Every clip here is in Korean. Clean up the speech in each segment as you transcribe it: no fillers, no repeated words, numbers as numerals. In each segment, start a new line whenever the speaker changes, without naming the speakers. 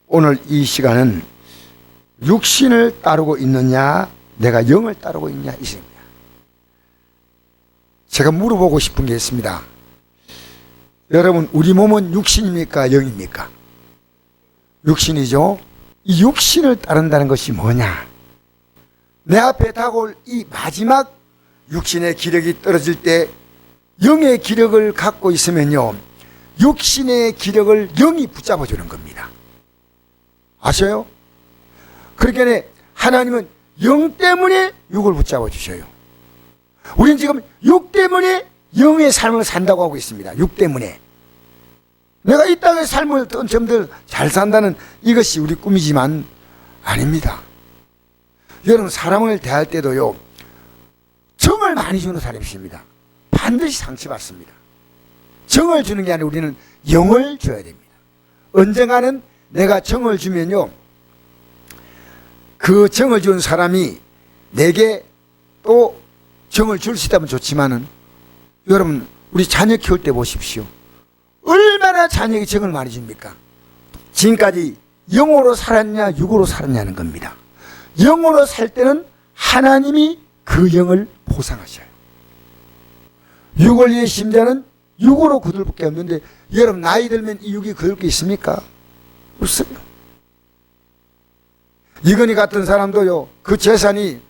오늘 이 시간은 육신을 따르고 있느냐 내가 영을 따르고 있냐 이십니다. 제가 물어보고 싶은 게 있습니다. 여러분, 우리 몸은 육신입니까 영입니까? 육신이죠. 이 육신을 따른다는 것이 뭐냐? 내 앞에 다가올 이 마지막 육신의 기력이 떨어질 때 영의 기력을 갖고 있으면요, 육신의 기력을 영이 붙잡아 주는 겁니다. 아셔요? 그러니까 하나님은 영 때문에 육을 붙잡아 주셔요. 우리는 지금 육 때문에 영의 삶을 산다고 하고 있습니다. 육 때문에 내가 이 땅의 삶을 점점 잘 산다는 이것이 우리 꿈이지만 아닙니다. 여러분, 사람을 대할 때도요, 정을 많이 주는 사람이십니다. 반드시 상처받습니다. 정을 주는 게 아니라 우리는 영을 줘야 됩니다. 언젠가는 내가 정을 주면요, 그 정을 준 사람이 내게 또 정을 줄 수 있다면 좋지만은, 여러분, 우리 자녀 키울 때 보십시오. 얼마나 자녀에게 정을 많이 줍니까? 지금까지 영으로 살았냐 육으로 살았냐는 겁니다. 영으로 살 때는 하나님이 그 영을 보상하셔요. 육을 위해 심자는 육으로 거둘 밖에 없는데, 여러분, 나이 들면 이 육이 거둘 게 있습니까? 없어요. 이건희 같은 사람도요, 그 재산이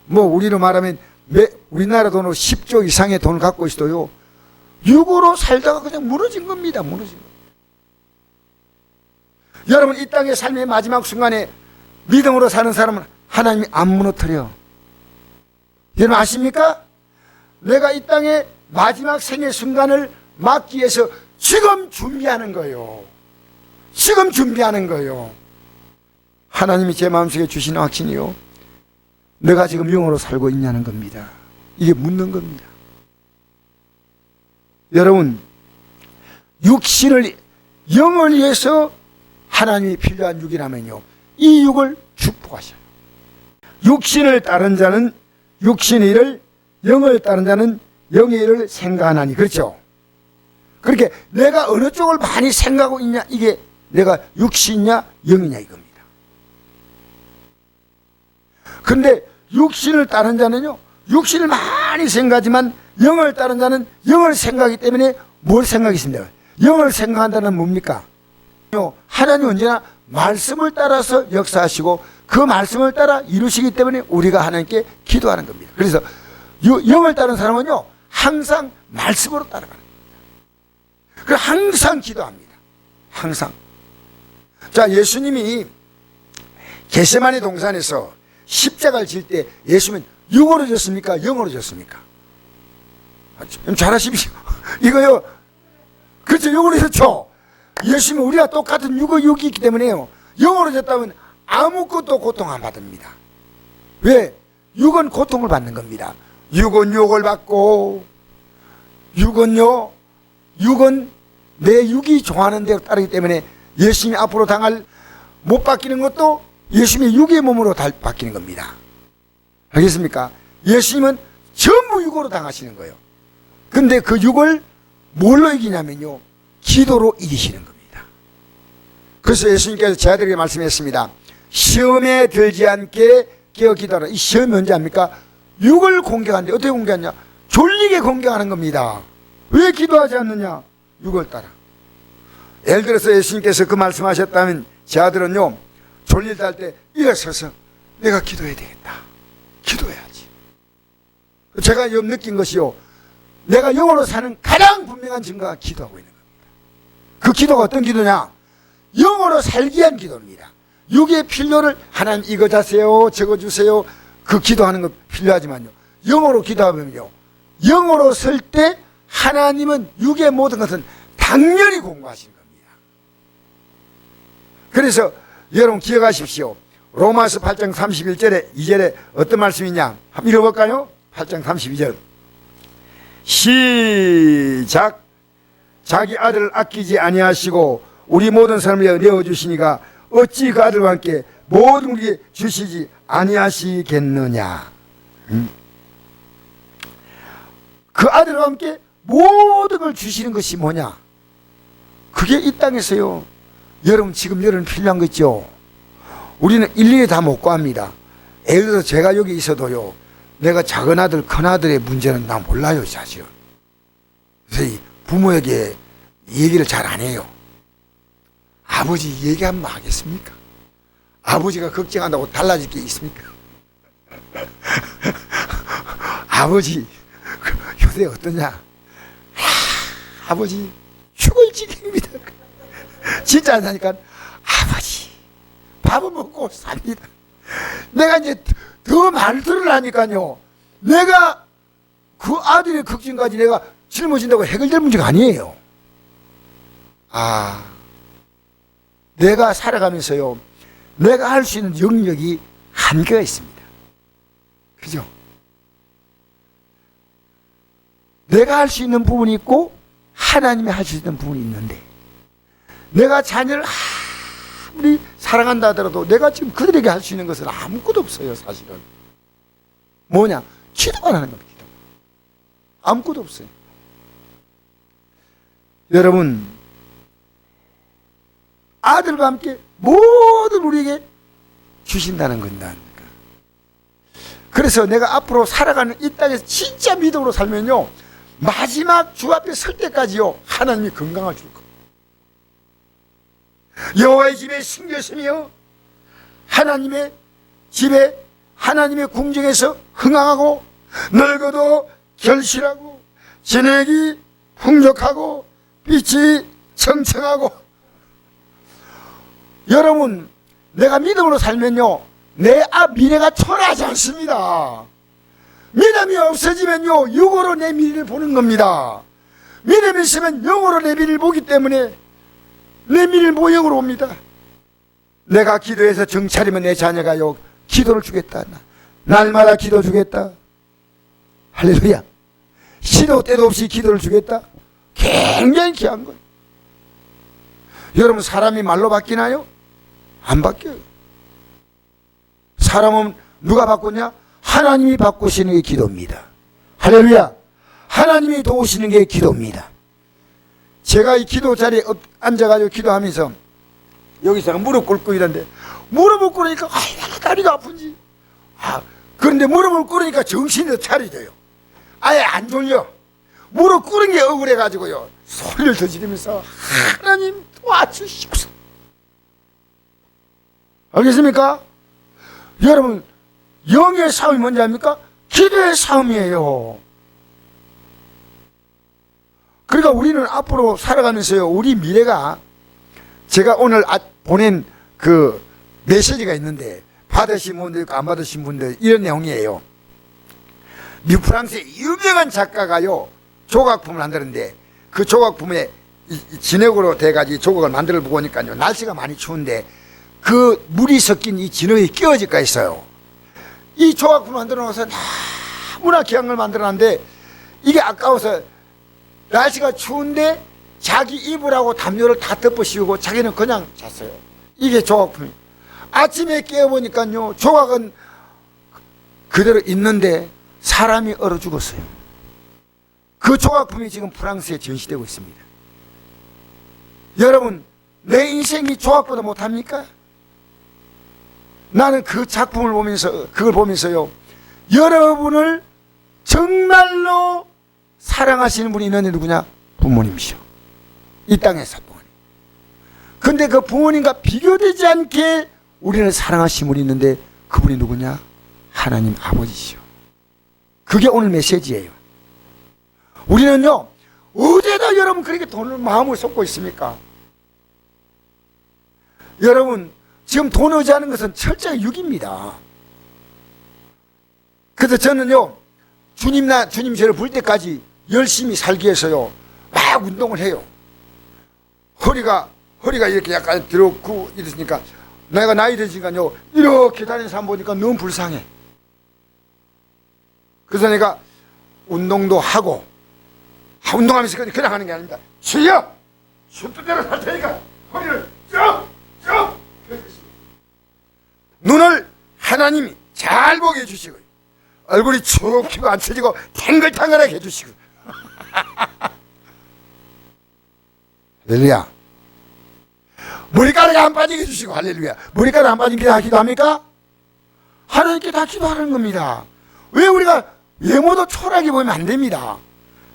뭐 우리로 말하면 우리나라 돈으로 10조 이상의 돈을 갖고 있어도요, 육으로 살다가 그냥 무너진 겁니다. 무너진 겁니다. 여러분, 이 땅의 삶의 마지막 순간에 믿음으로 사는 사람은 하나님이 안 무너뜨려. 여러분 아십니까? 내가 이 땅의 마지막 생의 순간을 맞기 위해서 지금 준비하는 거예요. 지금 준비하는 거예요. 하나님이 제 마음속에 주신 확신이요, 내가 지금 영으로 살고 있냐는 겁니다. 이게 묻는 겁니다. 여러분, 육신을, 영을 위해서 하나님이 필요한 육이라면요, 이 육을 축복하셔요. 육신을 따른 자는 육신의 일을, 영을 따른 자는 영의 일을 생각하나니. 그렇죠? 그렇게 내가 어느 쪽을 많이 생각하고 있냐, 이게 내가 육신이냐 영이냐 이겁니다. 그런데 육신을 따른 자는요, 육신을 많이 생각하지만 영을 따른 자는 영을 생각하기 때문에 뭘 생각했습니까? 영을 생각한다는 뭡니까? 하나님 언제나 말씀을 따라서 역사하시고 그 말씀을 따라 이루시기 때문에 우리가 하나님께 기도하는 겁니다. 그래서 영을 따른 사람은요, 항상 말씀으로 따라가는 겁니다. 그래서 항상 기도합니다. 항상. 자, 예수님이 겟세마네 동산에서 십자가를 질 때 예수님은 육으로 졌습니까? 영으로 졌습니까? 잘하십시오. 이거요, 그렇죠, 영으로 졌죠. 예수님은 우리가 똑같은 육이 있기 때문에요, 영으로 졌다면 아무것도 고통 안 받습니다. 왜? 육은 고통을 받는 겁니다. 육은 욕을 받고, 육은 내 육이 좋아하는 대로 따르기 때문에 예수님이 앞으로 당할, 못 바뀌는 것도 예수님의 육의 몸으로 바뀌는 겁니다. 알겠습니까? 예수님은 전부 육으로 당하시는 거예요. 근데 그 육을 뭘로 이기냐면요, 기도로 이기시는 겁니다. 그래서 예수님께서 제 아들에게 말씀했습니다. 시험에 들지 않게 깨어 기도하라. 이 시험이 언제 합니까? 육을 공격하는데 어떻게 공격하냐? 졸리게 공격하는 겁니다. 왜 기도하지 않느냐? 육을 따라. 예를 들어서 예수님께서 그 말씀하셨다면 제 아들은요, 졸릴 때 할 때 일어서서 내가 기도해야 되겠다. 기도해야지. 제가 느낀 것이요, 내가 영으로 사는 가장 분명한 증거가 기도하고 있는 겁니다. 그 기도가 어떤 기도냐? 영으로 살기 위한 기도입니다. 육의 필요를 하나님 이거 자세요, 저거 주세요, 그 기도하는 거 필요하지만요, 영으로 기도하면요, 영으로 설 때 하나님은 육의 모든 것은 당연히 공부하시는 겁니다. 그래서 여러분 기억하십시오. 로마서 8장 31절에 2절에 어떤 말씀이냐 한번 읽어볼까요? 8장 32절 시작. 자기 아들을 아끼지 아니하시고 우리 모든 사람을 위하여 내어주시니가 어찌 그 아들과 함께 모든 우리에게 주시지 아니하시겠느냐. 그 아들과 함께 모든 걸 주시는 것이 뭐냐? 그게 이 땅에서요, 여러분 지금 여러분 필요한 거 있죠? 우리는 일일이 다 못 구합니다. 예를 들어서 제가 여기 있어도요, 내가 작은 아들 큰 아들의 문제는 나 몰라요 사실은. 그래서 이 부모에게 얘기를 잘 안 해요. 아버지 얘기하면 하겠습니까? 아버지가 걱정한다고 달라질 게 있습니까? 아버지 요새 어떠냐? 아버지 죽을 지경입니다. 진짜 안다니까. 아버지 밥은 먹고 삽니다. 내가 이제 더 말 들으려니까요, 내가 그 아들의 걱정까지 내가 짊어진다고 해결될 문제가 아니에요. 내가 살아가면서요, 내가 할 수 있는 영역이 한계가 있습니다. 그죠? 내가 할 수 있는 부분이 있고 하나님이 할 수 있는 부분이 있는데, 내가 자녀를 아무리 사랑한다 하더라도 내가 지금 그들에게 할 수 있는 것은 아무것도 없어요. 사실은 뭐냐? 기도만 하는 겁니다. 기도. 아무것도 없어요. 여러분, 아들과 함께 모든 우리에게 주신다는 겁니다. 그래서 내가 앞으로 살아가는 이 땅에서 진짜 믿음으로 살면요, 마지막 주 앞에 설 때까지요, 하나님이 건강을 줄 겁니다. 여호와의 집에 숨겼으며 하나님의 집에 하나님의 궁정에서 흥황하고 늙어도 결실하고 진액이 풍족하고 빛이 청청하고. 여러분, 내가 믿음으로 살면요, 내 앞 미래가 초라하지 않습니다. 믿음이 없어지면요, 육으로 내 미래를 보는 겁니다. 믿음이 있으면 영으로 내 미래를 보기 때문에 내 미래를 모형으로 옵니다. 내가 기도해서 정차리면 내 자녀가요, 기도를 주겠다. 날마다 기도 주겠다. 할렐루야. 시도 때도 없이 기도를 주겠다. 굉장히 귀한 거예요. 여러분, 사람이 말로 바뀌나요? 안 바뀌어요. 사람은 누가 바꾸냐? 하나님이 바꾸시는 게 기도입니다. 할렐루야. 하나님이 도우시는 게 기도입니다. 제가 이 기도 자리에 앉아가지고 기도하면서 여기서 무릎 꿇고 이런데, 무릎을 꿇으니까 다리가 아픈지, 그런데 무릎을 꿇으니까 정신이 차리져요. 아예 안 졸려. 무릎 꿇은 게 억울해가지고요, 소리를 더 지르면서 하나님 도와주시옵소서. 알겠습니까? 여러분, 영의 싸움이 뭔지 압니까? 기도의 싸움이에요. 그러니까 우리는 앞으로 살아가면서요, 우리 미래가, 제가 오늘 보낸 그 메시지가 있는데, 받으신 분들 있고 안 받으신 분들, 이런 내용이에요. 미국 프랑스의 유명한 작가가요, 조각품을 만드는데, 그 조각품에 진흙으로 돼가지고 조각을 만들어 보니까요, 날씨가 많이 추운데 그 물이 섞인 이 진흙이 끼어질까 했어요. 이 조각품을 만들어 놓아서 너무나 귀한 걸 만들어 놨는데, 이게 아까워서 날씨가 추운데 자기 이불하고 담요를 다 덮어 씌우고 자기는 그냥 잤어요. 이게 조각품이. 아침에 깨어보니까요, 조각은 그대로 있는데 사람이 얼어 죽었어요. 그 조각품이 지금 프랑스에 전시되고 있습니다. 여러분, 내 인생이 조각보다 못합니까? 나는 그 작품을 보면서, 그걸 보면서요, 여러분을 정말로 사랑하시는 분이 있는데 누구냐? 부모님이셔. 이 땅에서 부모님. 근데 그 부모님과 비교되지 않게 우리를 사랑하시는 분이 있는데 그분이 누구냐? 하나님 아버지시오. 그게 오늘 메시지예요. 우리는요, 어디에다 여러분 그렇게 돈을 마음을 쏟고 있습니까? 여러분, 지금 돈 의지하는 것은 철저히 육입니다. 그래서 저는요, 주님 저를 볼 때까지 열심히 살기 위해서요, 막 운동을 해요. 허리가 이렇게 약간 들었고 이랬으니까, 내가 나이 드시니까요, 이렇게 다니는 사람 보니까 너무 불쌍해. 그래서 내가 운동도 하고, 운동하면서 그냥 하는 게 아닙니다. 주여! 슛대로 살 테니까 허리를 쭉! 눈을 하나님이 잘 보게 해주시고, 얼굴이 축 피고 안 처지고 탱글탱글하게 해주시고. 할렐루야. 머리카락이 안 빠지게 해주시고, 할렐루야. 머리카락 안 빠지게 다 기도합니까? 하나님께 다 기도하는 겁니다. 왜 우리가 외모도 초라하게 보면 안 됩니다.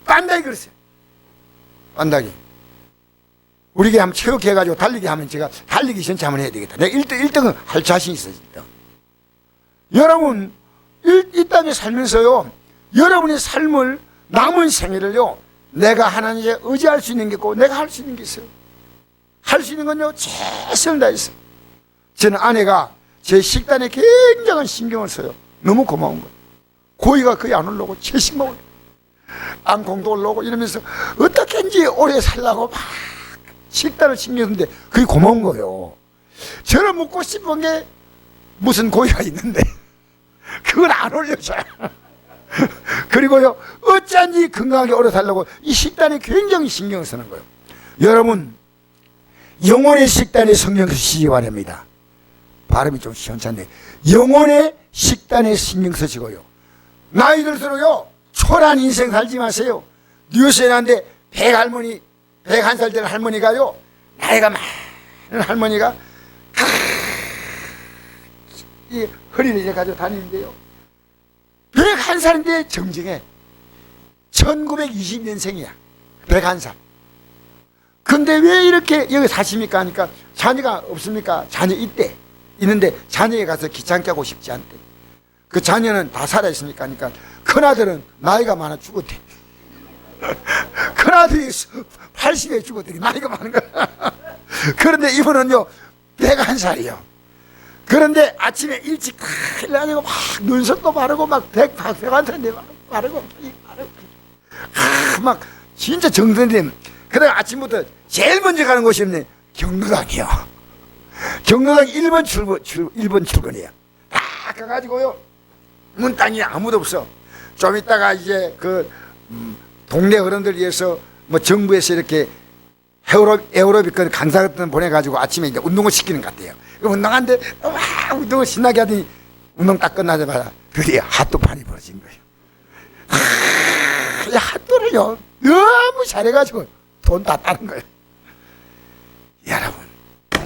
빤다기 그러세요. 빤다기. 우리에게 한번 체육해가지고 달리기 하면 제가 달리기 전체 한번 해야 되겠다. 내가 1등은 할 자신 있어요. 1등. 여러분, 이 땅에 살면서요, 여러분의 삶을, 남은 생애를요, 내가 하나님께 의지할 수 있는 게 있고, 내가 할 수 있는 게 있어요. 할 수 있는 건요, 최선을 다했어요. 저는 아내가 제 식단에 굉장한 신경을 써요. 너무 고마운 거예요. 고기가 거의 안 올라오고, 채식만 올라오고, 땅콩도 올라오고, 이러면서 어떻게인지 오래 살라고 막 식단을 신경 쓰는데, 그게 고마운 거예요. 저는 묻고 싶은 게 무슨 고기가 있는데, 그걸 안 올려줘요. 그리고요, 어쩐지 건강하게 오래 살려고 이 식단에 굉장히 신경을 쓰는 거예요. 여러분, 영혼의 식단에 신경 쓰시기 바랍니다. 발음이 좀 시원찮네. 영혼의 식단에 신경 쓰시고요. 나이 들수록요, 초라한 인생 살지 마세요. 뉴스에 나는데 101살 된 할머니가요, 나이가 많은 할머니가 이 허리를 이제 가지고 다니는데요, 101살인데 정정해. 1920년생이야. 101살. 근데 왜 이렇게 여기 사십니까? 하니까 자녀가 없습니까? 자녀 있대. 있는데 자녀에 가서 귀찮게 하고 싶지 않대. 그 자녀는 다 살아있으니까 하니까 큰아들은 나이가 많아 죽었대. 큰아들이 80에 죽었더니 나이가 많은 거야. 그런데 이분은요, 101살이요. 그런데 아침에 일찍 일어나고 막 눈썹도 바르고 막 백한테 바르고 막 진짜 정선님. 그다가 아침부터 제일 먼저 가는 곳이 없네. 경로당이요. 경로당 1번 출근이야. 딱 가가지고요, 문땅에 아무도 없어. 좀 있다가 이제 그 동네 어른들 위해서 뭐 정부에서 이렇게 에어로빅 강사 같은 거 보내가지고 아침에 이제 운동을 시키는 것 같아요. 운동하는데 막 운동을 신나게 하더니 운동 딱 끝나자마자 드디어 핫도판이 벌어진 거예요. 이 핫도를요, 너무 잘해가지고 돈 다 따는 거예요. 여러분,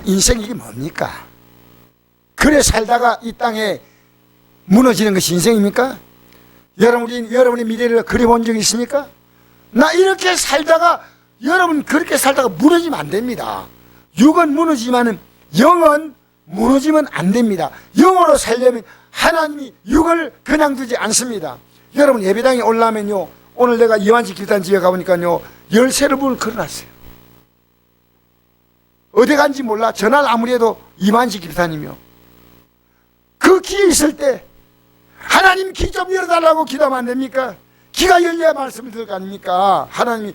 인생 이게 뭡니까? 그래 살다가 이 땅에 무너지는 것이 인생입니까? 여러분의 미래를 그려본 적이 있습니까? 나 이렇게 살다가, 여러분 그렇게 살다가 무너지면 안 됩니다. 육은 무너지지만은 영은 무너지면 안 됩니다. 영으로 살려면 하나님이 육을 그냥 두지 않습니다. 여러분, 예배당에 올라오면요, 오늘 내가 이완식 기도단 집에 가보니까요, 13을 문을 걸어놨어요. 어디 간지 몰라. 전날 아무리 해도 이완식 기도단이며, 그 기회 있을 때 하나님 기 좀 열어달라고 기도하면 안 됩니까? 기가 열려야 말씀을 들을 거 아닙니까? 하나님이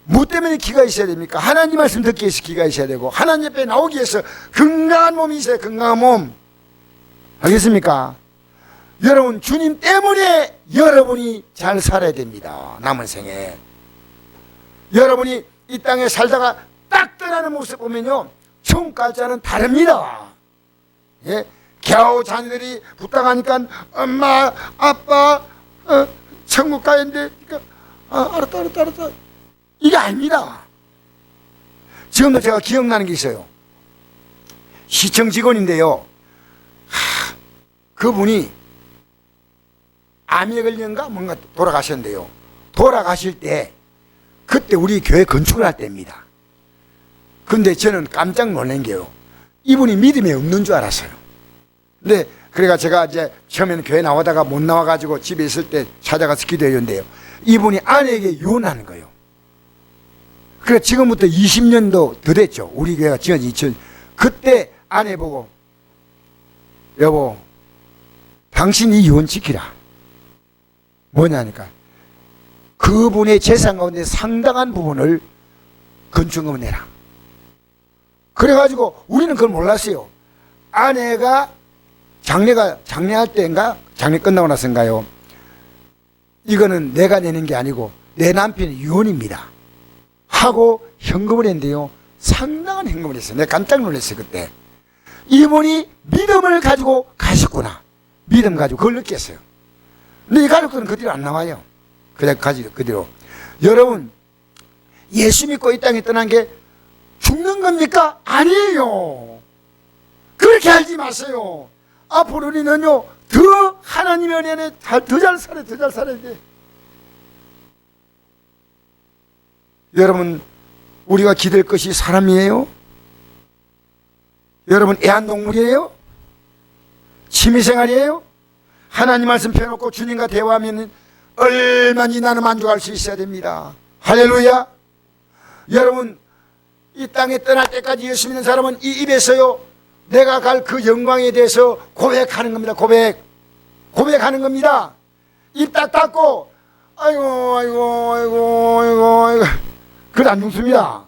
뭐 때문에 기가 있어야 됩니까? 하나님 말씀 듣기 위해서 기가 있어야 되고, 하나님 앞에 나오기 위해서 건강한 몸이 있어야 건강한 몸. 알겠습니까? 여러분, 주님 때문에 여러분이 잘 살아야 됩니다. 남은 생에. 여러분이 이 땅에 살다가 딱 떠나는 모습 보면요, 천국 갈 자는 다릅니다. 예? 겨우 자녀들이 부탁하니까 엄마, 아빠, 천국 가야 되는데, 알았다. 이게 아닙니다. 지금도 제가 기억나는 게 있어요. 시청 직원인데요, 그분이 암에 걸린가 뭔가 돌아가셨는데요, 돌아가실 때 그때 우리 교회 건축을 할 때입니다. 근데 저는 깜짝 놀란 게요, 이분이 믿음이 없는 줄 알았어요. 근데 그래가 제가 이제 처음에는 교회 나오다가 못 나와가지고 집에 있을 때 찾아가서 기도했는데요, 이분이 아내에게 이혼하는 거예요. 그래 지금부터 20년도 더 됐죠. 우리 교회가 지은 2000. 그때 아내 보고, 여보, 당신이 이혼 지키라. 뭐냐니까, 그분의 재산 가운데 상당한 부분을 건축금을 내라. 그래가지고 우리는 그걸 몰랐어요. 아내가 장례할 때인가, 장례 끝나고 나서인가요, 이거는 내가 내는 게 아니고 내 남편의 이혼입니다 하고 현금을 했는데요, 상당한 현금을 했어요. 내가 깜짝 놀랐어요. 그때 이분이 믿음을 가지고 가셨구나, 믿음 가지고 그걸 느꼈어요. 근데 이 가족들은 그 뒤로 안 나와요. 그 뒤로. 여러분, 예수 믿고 이 땅에 떠난 게 죽는 겁니까? 아니에요. 그렇게 알지 마세요. 앞으로 우리는요, 더 하나님의 은혜에 더 잘 살아야 돼. 여러분, 우리가 기댈 것이 사람이에요? 여러분, 애완동물이에요? 취미생활이에요? 하나님 말씀 펴놓고 주님과 대화하면 얼마나 나는 만족할 수 있어야 됩니다. 할렐루야. 여러분, 이 땅에 떠날 때까지 예수 믿는 사람은 이 입에서요, 내가 갈 그 영광에 대해서 고백하는 겁니다. 고백하는 겁니다. 입 딱 닫고 아이고 그건 안 죽습니다.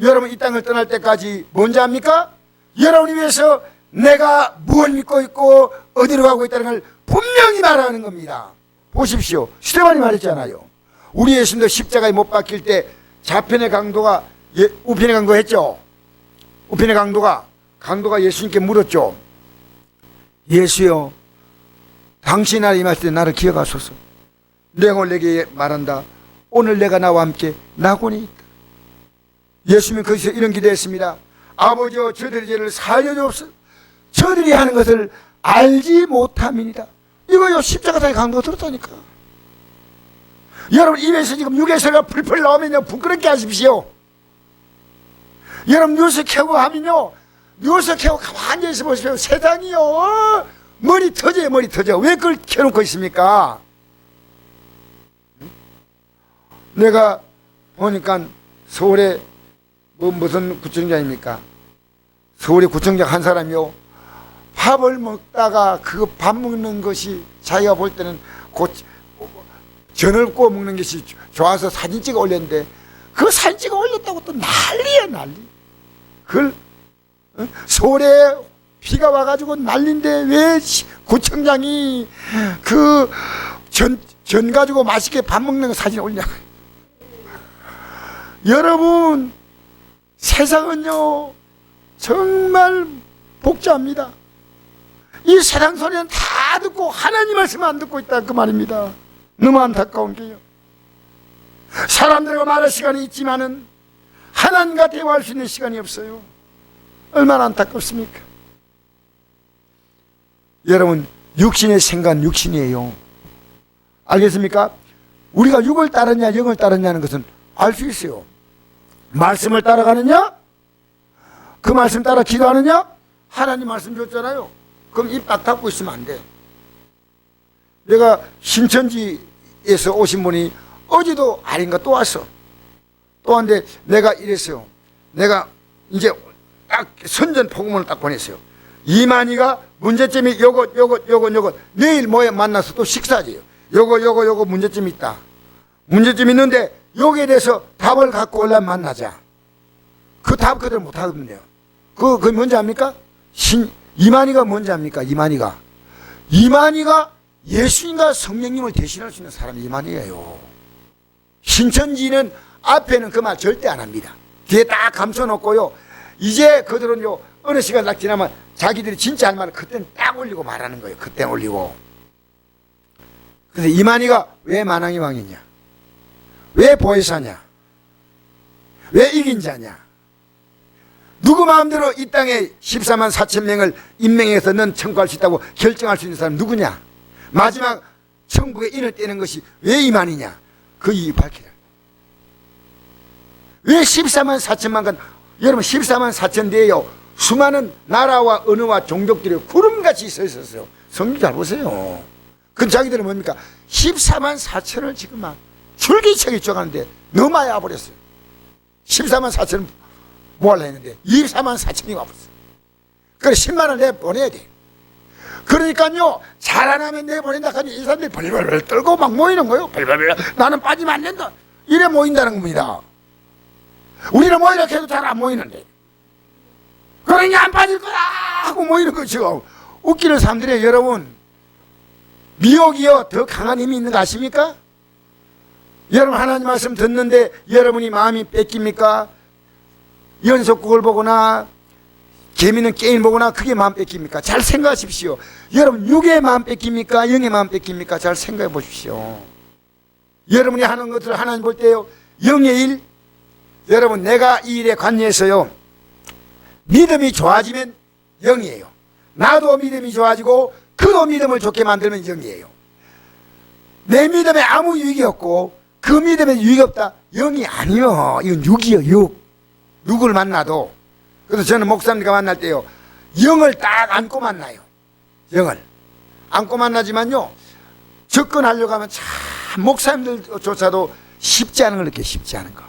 여러분, 이 땅을 떠날 때까지 뭔지 압니까? 여러분이 위해서 내가 무엇을 믿고 있고 어디로 가고 있다는 걸 분명히 말하는 겁니다. 보십시오. 스테반이 말했잖아요. 우리 예수님도 십자가에 못 박힐 때 좌편의 강도가 우편의 강도 했죠. 우편의 강도가 예수님께 물었죠. 예수여, 당신이 나를 임할 때 나를 기억하소서. 내가 오늘 내게 말한다. 오늘 내가 나와 함께 낙원에 있다. 예수님은 거기서 이런 기도했습니다. 아버지여, 저들의 죄를 사하여주옵소서. 저들이 하는 것을 알지 못함이니이다. 이거요, 십자가상의 강도가 들었다니까. 여러분, 입에서 지금 육에서가 풀풀 나오면요, 부끄럽게 하십시오. 여러분, 뉴스 켜고 하면요, 뉴스 켜고 가만히 있어 보십시오. 세상이요, 머리 터져요. 왜 그걸 켜놓고 있습니까? 내가 보니까 서울에 무슨 구청장입니까? 서울의 구청장 한 사람이요, 밥을 먹다가 그 밥 먹는 것이 자기가 볼 때는 전을 구워 먹는 것이 좋아서 사진 찍어 올렸는데, 그 사진 찍어 올렸다고 또 난리야, 난리. 그걸 서울에 비가 와가지고 난리인데 왜 구청장이 그 전 가지고 맛있게 밥 먹는 거 사진 올려. 여러분, 세상은요 정말 복잡합니다. 이 세상 소리는 다 듣고 하나님 말씀 안 듣고 있다, 그 말입니다. 너무 안타까운 게요, 사람들과 말할 시간이 있지만은 하나님과 대화할 수 있는 시간이 없어요. 얼마나 안타깝습니까? 여러분, 육신의 생각은 육신이에요. 알겠습니까? 우리가 육을 따르냐 영을 따르냐는 것은 알 수 있어요. 말씀을 따라가느냐, 그 말씀 따라 기도하느냐. 하나님 말씀 줬잖아요. 그럼 입 딱 닫고 있으면 안 돼. 내가 신천지에서 오신 분이 어제도 아닌가 또 왔어. 또 왔는데 내가 이랬어요. 내가 이제 딱 선전 복음을 딱 보냈어요. 이만희가 문제점이 요것 내일 뭐에 만나서 또 식사지요. 요거 문제점이 있다. 문제점이 있는데 여기에 대해서 답을 갖고 올라면 만나자. 그 답 그대로 못 하거든요. 그게 뭔지 압니까? 이만희가 뭔지 압니까? 이만희가 예수님과 성령님을 대신할 수 있는 사람이 이만희예요. 신천지는 앞에는 그 말 절대 안 합니다. 뒤에 딱 감춰놓고요, 이제 그들은요 어느 시간 딱 지나면 자기들이 진짜 할 말을 그때는 딱 올리고 말하는 거예요. 그때는 올리고. 그래서 이만희가 왜 만왕의 왕이냐, 왜 보혜사냐, 왜 이긴 자냐, 누구 마음대로 이 땅에 14만 4천 명을 임명해서 넌 천국할 수 있다고 결정할 수 있는 사람 누구냐, 마지막 천국에 인을 떼는 것이 왜 이만희냐, 그 이유 밝히라. 왜 14만 4천만 건, 여러분 14만 4천 대에요 수많은 나라와 언어와 종족들이 구름같이 서 있었어요. 성경 잘 보세요. 그 자기들은 뭡니까? 14만 4천을 지금 막 줄기차게 쪼가는데 너무 많이 와버렸어요. 14만 4천을 모으려고 했는데 24만 4천이 와버렸어요. 그래 10만 원 내보내야 돼. 그러니까요, 잘 안 하면 내보낸다 하니 이 사람들이 벌벌벌 떨고 막 모이는 거예요. 벌벌벌, 나는 빠지면 안 된다, 이래 모인다는 겁니다. 우리는 뭐 이렇게 해도 잘 안 모이는데, 그러니까 안 빠질 거다 하고 모이는 거죠. 웃기는 사람들이에요. 여러분, 미혹이요 더 강한 힘이 있는 거 아십니까? 여러분, 하나님 말씀 듣는데 여러분이 마음이 뺏깁니까? 연속극을 보거나 재미있는 게임 보거나 그게 마음 뺏깁니까? 잘 생각하십시오. 여러분, 육의 마음 뺏깁니까? 영의 마음 뺏깁니까? 잘 생각해 보십시오. 여러분이 하는 것을 하나님 볼 때요, 영의 일, 여러분, 내가 이 일에 관여해서요, 믿음이 좋아지면 영이에요. 나도 믿음이 좋아지고 그도 믿음을 좋게 만들면 영이에요. 내 믿음에 아무 유익이 없고 그 믿음에 유익이 없다, 영이 아니요. 이건 육이요, 육. 누구를 만나도. 그래서 저는 목사님과 만날 때요, 영을 딱 안고 만나요. 영을 안고 만나지만요, 접근하려고 하면 참 목사님들조차도 쉽지 않은 걸 느껴요. 쉽지 않은 거.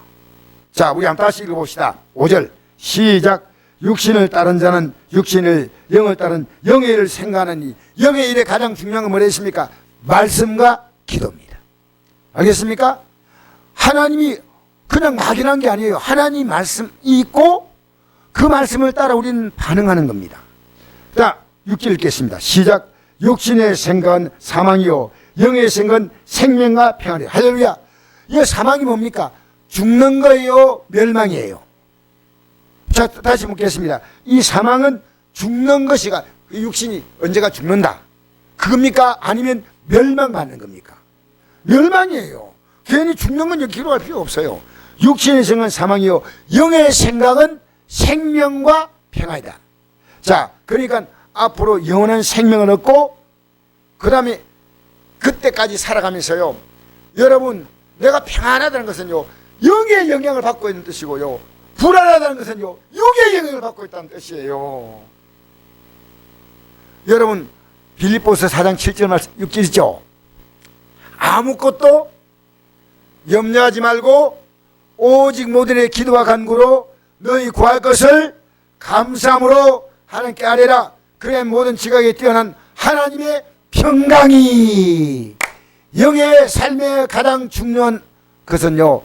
자, 우리 한번 다시 읽어봅시다. 5절 시작. 육신을 따른 자는 육신을, 영을 따른 영의 일을 생각하느니. 영의 일에 가장 중요한 건 뭐랬습니까? 말씀과 기도입니다. 알겠습니까? 하나님이 그냥 막연한 게 아니에요. 하나님 말씀이 있고 그 말씀을 따라 우리는 반응하는 겁니다. 자, 6절 읽겠습니다. 시작. 육신의 생각은 사망이요 영의 생각은 생명과 평안이에요. 할렐루야. 이 사망이 뭡니까? 죽는 거예요, 멸망이에요? 자, 다시 묻겠습니다. 이 사망은 죽는 것이가, 육신이 언제가 죽는다, 그겁니까? 아니면 멸망받는 겁니까? 멸망이에요. 괜히 죽는 건 여기 기록할 필요 없어요. 육신의 생각은 사망이요 영의 생각은 생명과 평안이다. 자, 그러니까 앞으로 영원한 생명을 얻고 그 다음에 그때까지 살아가면서요, 여러분, 내가 평안하다는 것은요, 영의 영향을 받고 있는 뜻이고요, 불안하다는 것은요, 육의 영향을 받고 있다는 뜻이에요. 여러분, 빌립보서 4장 7절 말씀 6절이죠. 아무것도 염려하지 말고 오직 모든 의 기도와 간구로 너희 구할 것을 감사함으로 하나님께 아뢰라. 그래야 모든 지각에 뛰어난 하나님의 평강이. 영의 삶의 가장 중요한 것은요,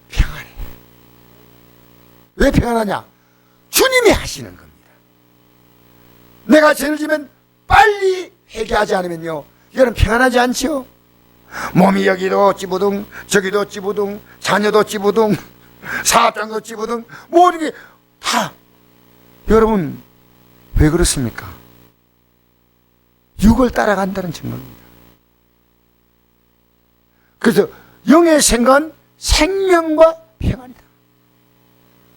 평안이에요. 왜 평안하냐? 주님이 하시는 겁니다. 내가 죄를 지면 빨리 회개하지 않으면요, 이거는 평안하지 않죠. 몸이 여기도 찌부둥 저기도 찌부둥, 자녀도 찌부둥, 사업장도 찌부둥, 모든 게 다. 여러분, 왜 그렇습니까? 육을 따라간다는 증거입니다. 그래서 영의 생각은 생명과 평안이다.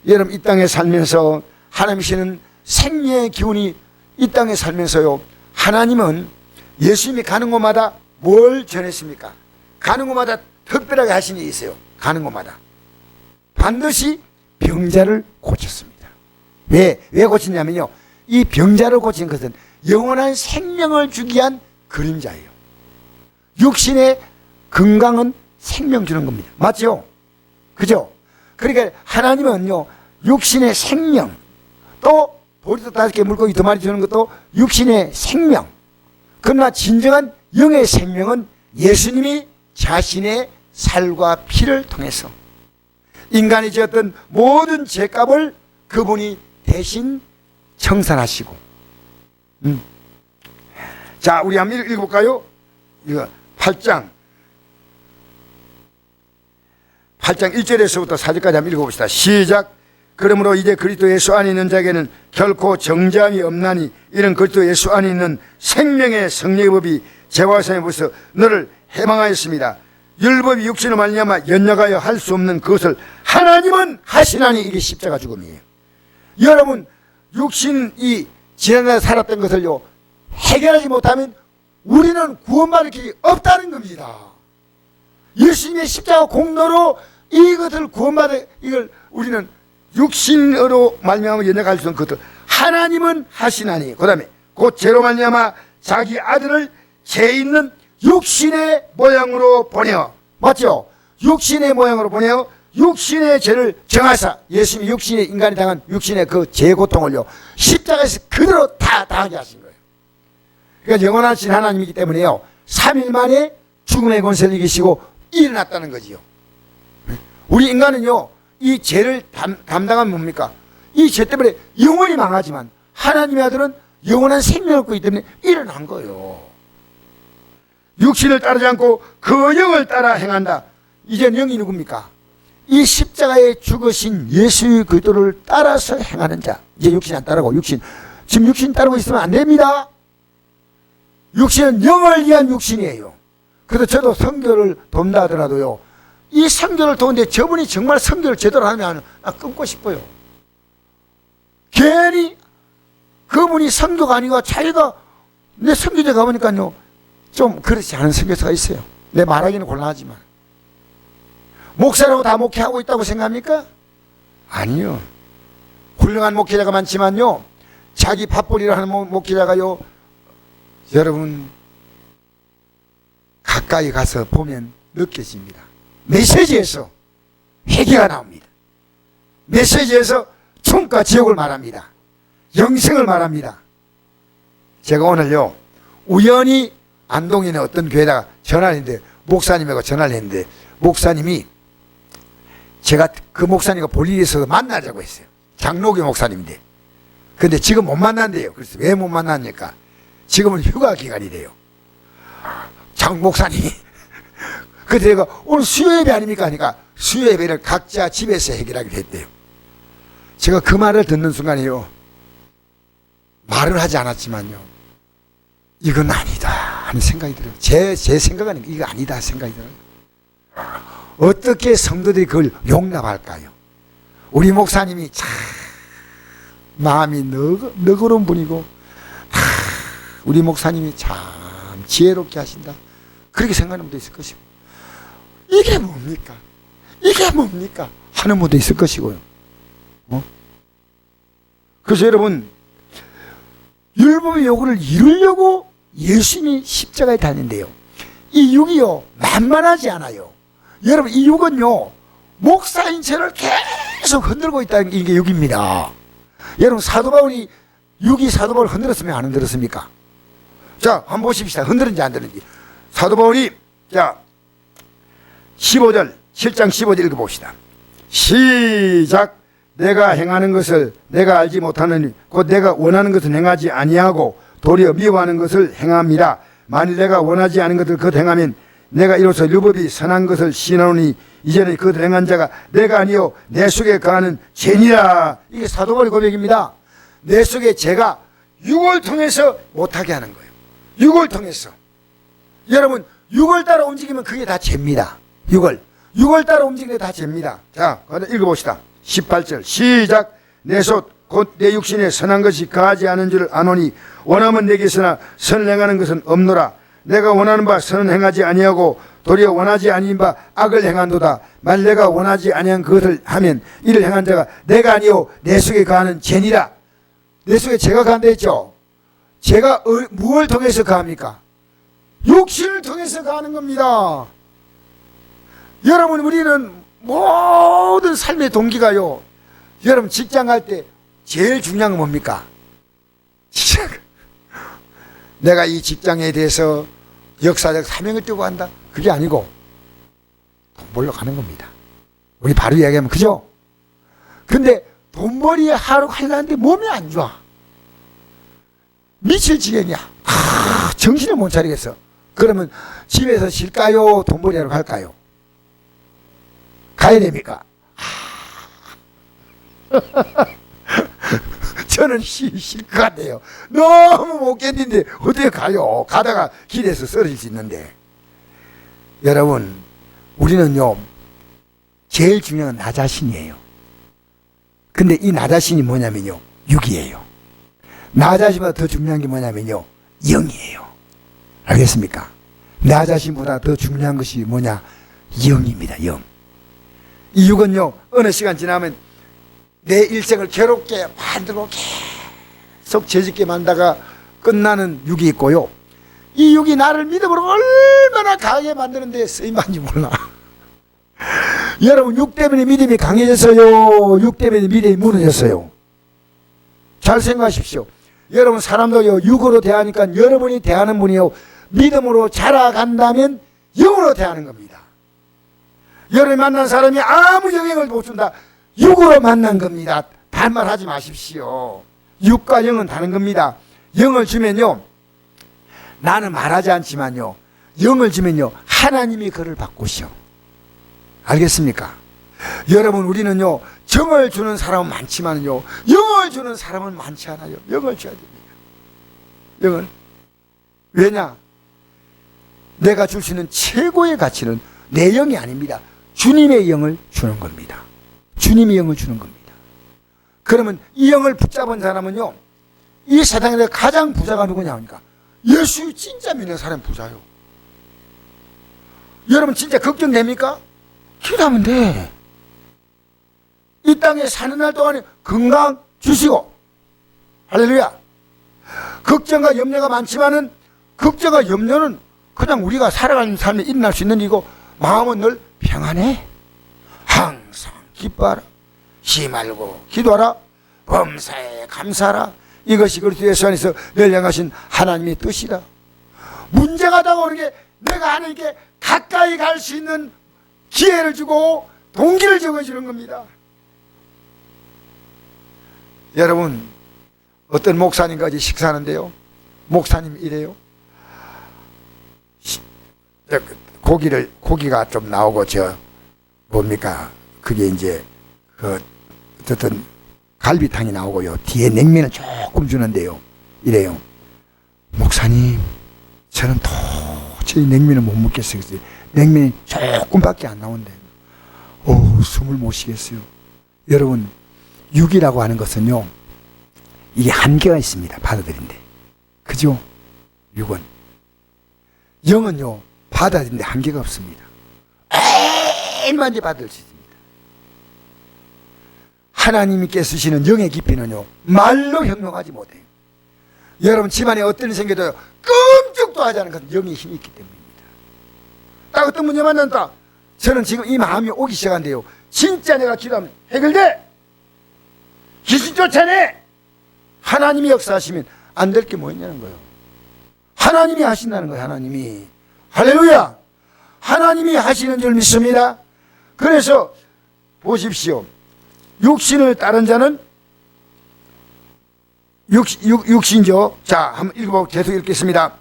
여러분, 이 땅에 살면서 하나님이시는 생명의 기운이 이 땅에 살면서요, 하나님은 예수님이 가는 곳마다 뭘 전했습니까? 가는 곳마다 특별하게 하신 일이 있어요. 가는 곳마다 반드시 병자를 고쳤습니다. 왜 고쳤냐면요, 이 병자를 고친 것은 영원한 생명을 주기 위한 그림자예요. 육신의 건강은 생명 주는 겁니다. 맞죠? 그죠? 그러니까 하나님은요, 육신의 생명, 또 보리도 5개 물고기 2마리 주는 것도 육신의 생명. 그러나 진정한 영의 생명은 예수님이 자신의 살과 피를 통해서 인간이 지었던 모든 죄값을 그분이 대신 청산하시고. 자, 우리 한번 읽어볼까요? 이거 8장 1절에서부터 4절까지 한번 읽어봅시다. 시작. 그러므로 이제 그리스도 예수 안에 있는 자에게는 결코 정죄함이 없나니 이는 그리스도 예수 안에 있는 생명의 성령의 법이 죄와 사함에 벌써 너를 해방하였습니다. 율법이 육신을 말미암아 연약하여 할 수 없는 그것을 하나님은 하시나니 이게 십자가 죽음이에요. 여러분, 육신이 지난날 살았던 것을요, 해결하지 못하면 우리는 구원받을 길이 없다는 겁니다. 예수님의 십자가 공로로 이것을 구원받을, 이걸 우리는 육신으로 말미암아 연약할 수 없는 것들 하나님은 하시나니, 그 다음에 곧 죄로 말미암아 자기 아들을 죄 있는 육신의 모양으로 보내어, 맞죠? 육신의 모양으로 보내어 육신의 죄를 정하사, 예수님이 육신의, 인간이 당한 육신의 그 죄 고통을요, 십자가에서 그대로 다 당하게 하신 거예요. 그러니까 영원하신 하나님이기 때문에요, 3일 만에 죽음의 권세를 이기시고 일어났다는 거지요. 우리 인간은요, 이 죄를 감당하면 뭡니까? 이 죄 때문에 영원히 망하지만 하나님의 아들은 영원한 생명을 얻고 있기 때문에 일어난 거예요. 육신을 따르지 않고 그 영을 따라 행한다. 이제 영이 누굽니까? 이 십자가에 죽으신 예수 그리스도를 따라서 행하는 자. 이제 육신 안 따르고, 지금 육신 따르고 있으면 안 됩니다. 육신은 영을 위한 육신이에요. 그래서 저도 선교를 돕다 하더라도요, 이 선교를 도는데 저분이 정말 선교를 제대로 하면 나 끊고 싶어요. 괜히 그분이 선교가 아니고 자기가 내 선교제 가보니까요 좀 그렇지 않은 선교사가 있어요. 내 말하기는 곤란하지만 목사라고 다 목회하고 있다고 생각합니까? 아니요. 훌륭한 목회자가 많지만요 자기 밥벌이를 하는 목회자가요 여러분 가까이 가서 보면 느껴집니다. 메시지에서 회개가 나옵니다. 메시지에서 천과 지옥을 말합니다. 영생을 말합니다. 제가 오늘요 우연히 안동에 있는 어떤 교회다가 전화를 했는데 목사님하고 전화를 했는데 목사님이 제가 그 목사님과 볼 일이 있어서 만나자고 했어요. 장로교 목사님인데 근데 지금 못 만난대요. 그래서 왜 못 만났니까 지금은 휴가 기간이래요. 장 목사님이 그래서 제가 오늘 수요예배 아닙니까 하니까 수요예배를 각자 집에서 해결하기로 했대요. 제가 그 말을 듣는 순간에요 말을 하지 않았지만요 이건 아니다 하는 생각이 들어요. 제 생각은 이거 아니다 생각이 들어요. 어떻게 성도들이 그걸 용납할까요? 우리 목사님이 참 마음이 너그러운 분이고 우리 목사님이 참 지혜롭게 하신다 그렇게 생각하는 분도 있을 것이고 이게 뭡니까? 이게 뭡니까? 하는 분도 있을 것이고요. 그래서 여러분 율법의 요구를 이루려고 예수님이 십자가에 다닌대요. 이 육이요 만만하지 않아요. 여러분 이 육은요 목사인 저를 계속 흔들고 있다는 게 육입니다. 여러분 사도 바울이 육이 사도 바울을 흔들었으면 안 흔들었습니까? 자 한번 보십시다. 흔들었는지 안 흔들었는지. 사도 바울이 자 15절 7장 15절 읽어봅시다. 시작. 내가 행하는 것을 내가 알지 못하느니 곧 내가 원하는 것을 행하지 아니하고 도리어 미워하는 것을 행함이라. 만일 내가 원하지 않은 것을 그 행하면 내가 이로써 율법이 선한 것을 시인하노니 이전에 그 행한 자가 내가 아니요 내 속에 거하는 죄니라. 이게 사도 바울의 고백입니다. 내 속에 죄가 육을 통해서 못하게 하는 거예요. 육을 통해서. 여러분 육을 따라 움직이면 그게 다 죄입니다. 육을 따라 움직이는 게 다 죄입니다. 자 읽어봅시다. 18절 시작. 내 솥 곧 내 육신에 선한 것이 거하지 않은 줄을 아노니 원하면 내게 있으나 선을 행하는 것은 없노라. 내가 원하는 바 선은 행하지 아니하고 도리어 원하지 아닌 바 악을 행한도다. 만일 내가 원하지 아니한 그것을 하면 이를 행한 자가 내가 아니요 내 속에 거하는 죄니라. 내 속에 죄가 거한다 했죠. 죄가 무엇을 통해서 거합니까? 육신을 통해서 거하는 겁니다. 여러분 우리는 모든 삶의 동기가요 여러분 직장 갈 때 제일 중요한 건 뭡니까? 내가 이 직장에 대해서 역사적 사명을 띄고 한다 그게 아니고 돈 벌러 가는 겁니다. 우리 바로 이야기하면 그죠? 근데 돈벌이에 하려고 하려는데 몸이 안 좋아. 미칠 지경이야. 정신을 못 차리겠어. 그러면 집에서 쉴까요? 돈벌이 하러 갈까요? 가야 됩니까? 저는 쉴 것 같아요. 너무 못 견딘데 어떻게 가요? 가다가 길에서 쓰러질 수 있는데. 여러분 우리는요 제일 중요한 건 나 자신이에요. 근데 이 나 자신이 뭐냐면요 육이에요. 나 자신보다 더 중요한 게 뭐냐면요 영이에요. 알겠습니까? 나 자신보다 더 중요한 것이 뭐냐 영입니다. 영. 이 육은요 어느 시간 지나면 내 일생을 괴롭게 만들고 계속 죄짓게 만다가 끝나는 육이 있고요 이 육이 나를 믿음으로 얼마나 강하게 만드는데 쓰임받는지 몰라. 여러분 육 때문에 믿음이 강해졌어요? 육 때문에 믿음이 무너졌어요? 잘 생각하십시오. 여러분 사람도요 육으로 대하니까 여러분이 대하는 분이요 믿음으로 자라간다면 영으로 대하는 겁니다. 여러분이 만난 사람이 아무 영향을 못 준다. 육으로 만난 겁니다. 반말하지 마십시오. 육과 영은 다른 겁니다. 영을 주면요 나는 말하지 않지만요 영을 주면요 하나님이 그를 바꾸셔. 알겠습니까? 여러분 우리는요 정을 주는 사람은 많지만요 영을 주는 사람은 많지 않아요. 영을 줘야 됩니다. 영을. 왜냐? 내가 줄 수 있는 최고의 가치는 내 영이 아닙니다. 주님의 영을 주는 겁니다. 주님의 영을 주는 겁니다. 그러면 이 영을 붙잡은 사람은요, 이 세상에 가장 부자가 누구냐 하니까 예수 진짜 믿는 사람이 부자요. 여러분 진짜 걱정됩니까? 기도하면 돼. 이 땅에 사는 날 동안에 건강 주시고, 할렐루야. 걱정과 염려가 많지만은 걱정과 염려는 그냥 우리가 살아가는 삶에 일어날 수 있는 일이고, 마음은 늘 평안해. 항상 기뻐하라. 쉬 말고 기도하라. 범사에 감사하라. 이것이 그리스도 예수 안에서 늘 향하신 하나님의 뜻이다. 문제가 다가오는 게 내가 하나님께 가까이 갈 수 있는 기회를 주고 동기를 적어주는 겁니다. 여러분, 어떤 목사님과 같이 식사하는데요, 목사님 이래요. 고기가 좀 나오고, 뭡니까? 그게 이제, 어쨌든, 갈비탕이 나오고요. 뒤에 냉면을 조금 주는데요. 이래요. 목사님, 저는 도저히 냉면을 못 먹겠어요. 냉면이 조금밖에 안 나온대요. 숨을 못 쉬겠어요. 여러분, 육이라고 하는 것은요, 이게 한계가 있습니다. 받아들인데. 그죠? 육은. 영은요, 받아들이는데 한계가 없습니다. 얼마든지 받을 수 있습니다. 하나님께 쓰시는 영의 깊이는요, 말로 형용하지 못해요. 여러분 집안에 어떤 일이 생겨도요, 끔찍도 하지 않은 것은 영의 힘이 있기 때문입니다. 딱 어떤 문제 만난다. 저는 지금 이 마음이 오기 시작한데요, 진짜 내가 기도하면 해결돼. 귀신 쫓아내. 하나님이 역사하시면 안 될 게 뭐였냐는 거예요. 하나님이 하신다는 거예요. 하나님이. 할렐루야. 하나님이 하시는 줄 믿습니다. 그래서 보십시오. 육신을 따른 자는 육신죠. 자, 한번 읽어보고 계속 읽겠습니다.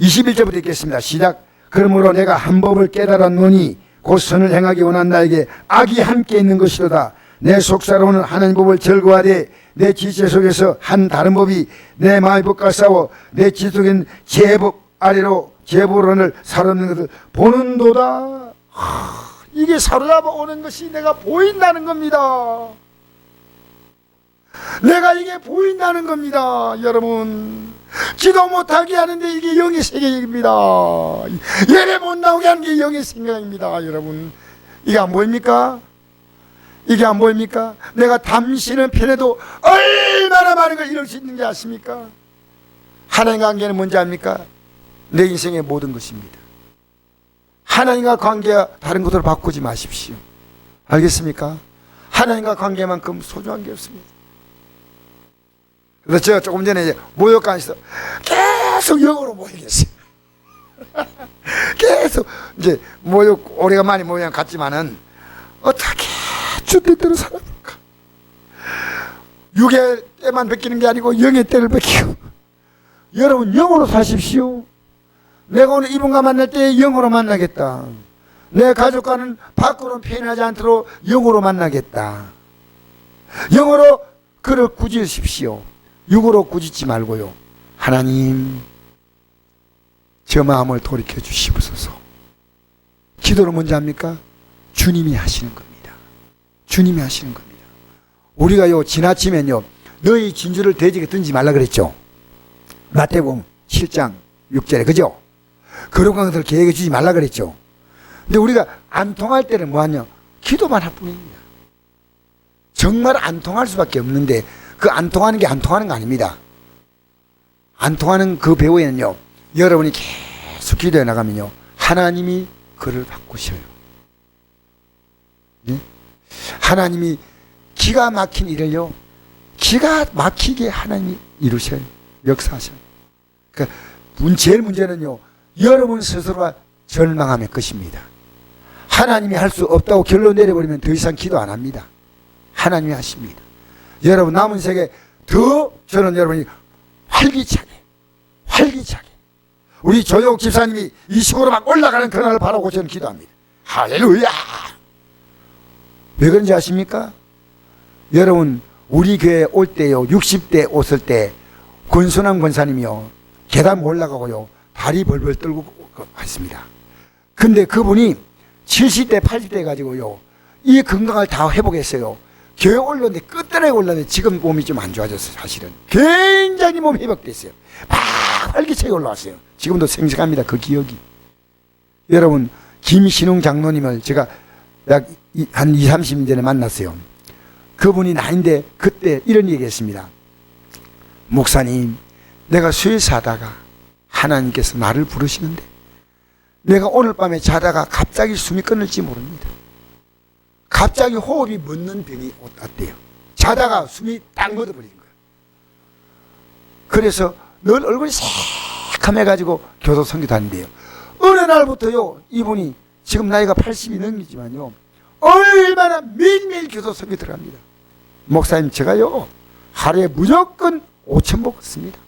21절부터 읽겠습니다. 시작. 그러므로 내가 한 법을 깨달았노니 곧 선을 행하기 원한 나에게 악이 함께 있는 것이로다. 내 속사로는 하나님 법을 절거하되 내 지체 속에서 한 다른 법이 내 마음의 법과 싸워 내 지체 속엔 제법 아래로 제보론을 사로잡는 것을 보는도다. 이게 사로잡아 오는 것이 내가 보인다는 겁니다. 내가 이게 보인다는 겁니다. 여러분, 기도 못하게 하는데 이게 영의 세계입니다. 예배 못 나오게 하는 게 영의 생각입니다. 여러분, 이게 안 보입니까? 이게 안 보입니까? 내가 담시는 편에도 얼마나 많은 걸 이룰 수 있는 게 아십니까? 하나님과 관계는 뭔지 압니까? 내 인생의 모든 것입니다. 하나님과 관계와 다른 것으로 바꾸지 마십시오. 알겠습니까? 하나님과 관계만큼 소중한 게 없습니다. 그래서 제가 조금 전에 이제 모욕관에서 계속 영어로 모이겠어요. 계속 이제 모욕 오래간만에 모양 같지만은 어떻게 주뜻 대로 살아볼까? 육의 때만 베끼는 게 아니고 영의 때를 베끼고, 여러분 영으로 사십시오. 내가 오늘 이분과 만날 때 영으로 만나겠다. 내 가족과는 밖으로 표현하지 않도록 영으로 만나겠다. 영으로 그를 꾸짖으십시오. 육으로 꾸짖지 말고요. 하나님, 저 마음을 돌이켜 주시옵소서. 기도를 먼저 합니까? 주님이 하시는 겁니다. 주님이 하시는 겁니다. 우리가요, 지나치면요, 너희 진주를 돼지에 던지지 말라 그랬죠. 마태복음 7장 6절에, 그죠? 그런 것들 계획해 주지 말라 그랬죠. 근데 우리가 안 통할 때는 뭐하냐? 기도만 할 뿐입니다. 정말 안 통할 수밖에 없는데, 그 안 통하는 게 안 통하는 거 아닙니다. 안 통하는 그 배후에는요, 여러분이 계속 기도해 나가면요, 하나님이 그를 바꾸셔요. 네? 하나님이 기가 막힌 일을요, 기가 막히게 하나님이 이루셔요. 역사하셔요. 그러니까 제일 문제는요, 여러분 스스로가 절망함의 것입니다. 하나님이 할 수 없다고 결론 내려버리면 더 이상 기도 안 합니다. 하나님이 하십니다. 여러분 남은 세계 더 저는 여러분이 활기차게 우리 조혁 집사님이 이 시골로 막 올라가는 그날을 바라고 저는 기도합니다. 할렐루야. 왜 그런지 아십니까? 여러분 우리 교회 올 때요, 60대 오실 때 권순환 권사님이요, 계단 올라가고요, 다리 벌벌 떨고 했습니다. 근데 그분이 70대 80대 가지고요 이 건강을 다 회복했어요. 교회 올랐는데 끝자락에 올랐는데 지금 몸이 좀 안 좋아졌어요. 사실은 굉장히 몸이 회복됐어요. 막 활기차게 올라왔어요. 지금도 생생합니다. 그 기억이. 여러분 김신웅 장로님을 제가 약 한 20, 30년 전에 만났어요. 그분이 나인데 그때 이런 얘기했습니다. 목사님, 내가 수에서 하다가 하나님께서 나를 부르시는데 내가 오늘 밤에 자다가 갑자기 숨이 끊을지 모릅니다. 갑자기 호흡이 멎는 병이 왔대요. 자다가 숨이 딱 멎어버리는 거예요. 그래서 늘 얼굴이 새카매가지고 교도 선교도 하는데요. 어느 날부터요 이분이 지금 나이가 80이 넘기지만요 얼마나 매일매일 교도 선교 들어갑니다. 목사님, 제가요 하루에 무조건 5,000보 걷습니다.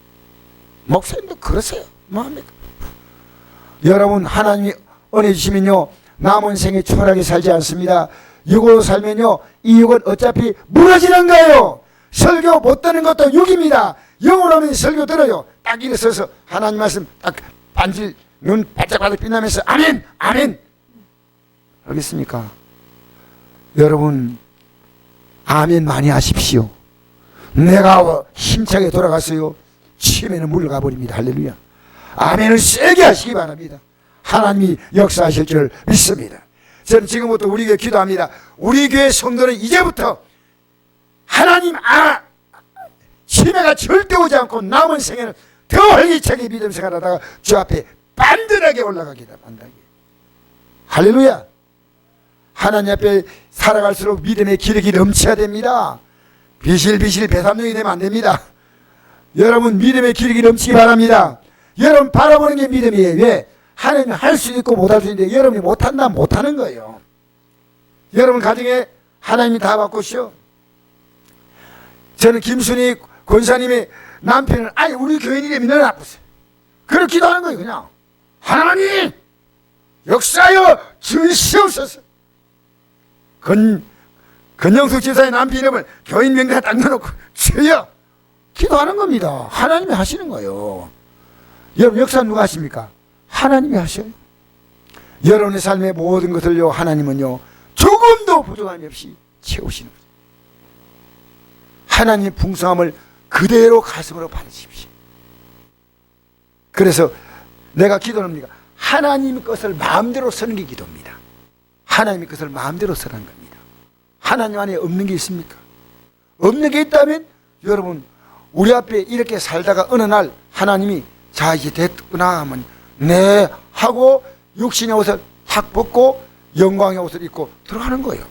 목사님도 그러세요. 뭐합니까? 여러분, 하나님이 은혜 주시면요 남은 생에 초라하게 살지 않습니다. 육으로 살면요 이 육은 어차피 무너지는 거예요. 설교 못 듣는 것도 육입니다. 영으로 하면 설교 들어요. 딱 일어서서 하나님 말씀 딱 반질 눈 반짝반짝 빛나면서 아멘 아멘. 알겠습니까? 여러분 아멘 많이 하십시오. 내가 힘차게 돌아갔어요. 치매는 물러가 버립니다. 할렐루야. 아멘을 세게 하시기 바랍니다. 하나님이 역사하실 줄 믿습니다. 저는 지금부터 우리 교회 기도합니다. 우리 교회 성도는 이제부터 하나님 치매가 절대 오지 않고 남은 생에는 더 활기차게 믿음 생활하다가 주 앞에 반듯하게 올라가기다. 반듯하게. 할렐루야. 하나님 앞에 살아갈수록 믿음의 기력이 넘쳐야 됩니다. 비실비실 배삼룡이 되면 안 됩니다. 여러분 믿음의 기력이 넘치기 바랍니다. 여러분 바라보는 게 믿음이에요. 왜? 하나님이 할 수 있고 못할 수 있는데 여러분이 못한다 못하는 거예요. 여러분 가정에 하나님이 다 바꾸시오. 저는 김순희 권사님의 남편을 아니 우리 교인이라면 너는 아프세요. 그렇게 기도하는 거예요. 그냥 하나님 역사여 주시옵소서. 건영숙 지사의 남편 이름을 교인 명단에 딱 넣어놓고 주여 기도하는 겁니다. 하나님이 하시는 거예요. 여러분 역사 누가 하십니까? 하나님이 하셔요. 여러분의 삶의 모든 것을요 하나님은요 조금도 부족함이 없이 채우시는 거예요. 하나님의 풍성함을 그대로 가슴으로 받으십시오. 그래서 내가 기도합니다. 하나님의 것을 마음대로 쓰는 게 기도입니다. 하나님의 것을 마음대로 쓰라는 겁니다. 하나님 안에 없는 게 있습니까? 없는 게 있다면 여러분 우리 앞에 이렇게 살다가 어느 날 하나님이 자 이제 됐구나 하면 네 하고 육신의 옷을 탁 벗고 영광의 옷을 입고 들어가는 거예요.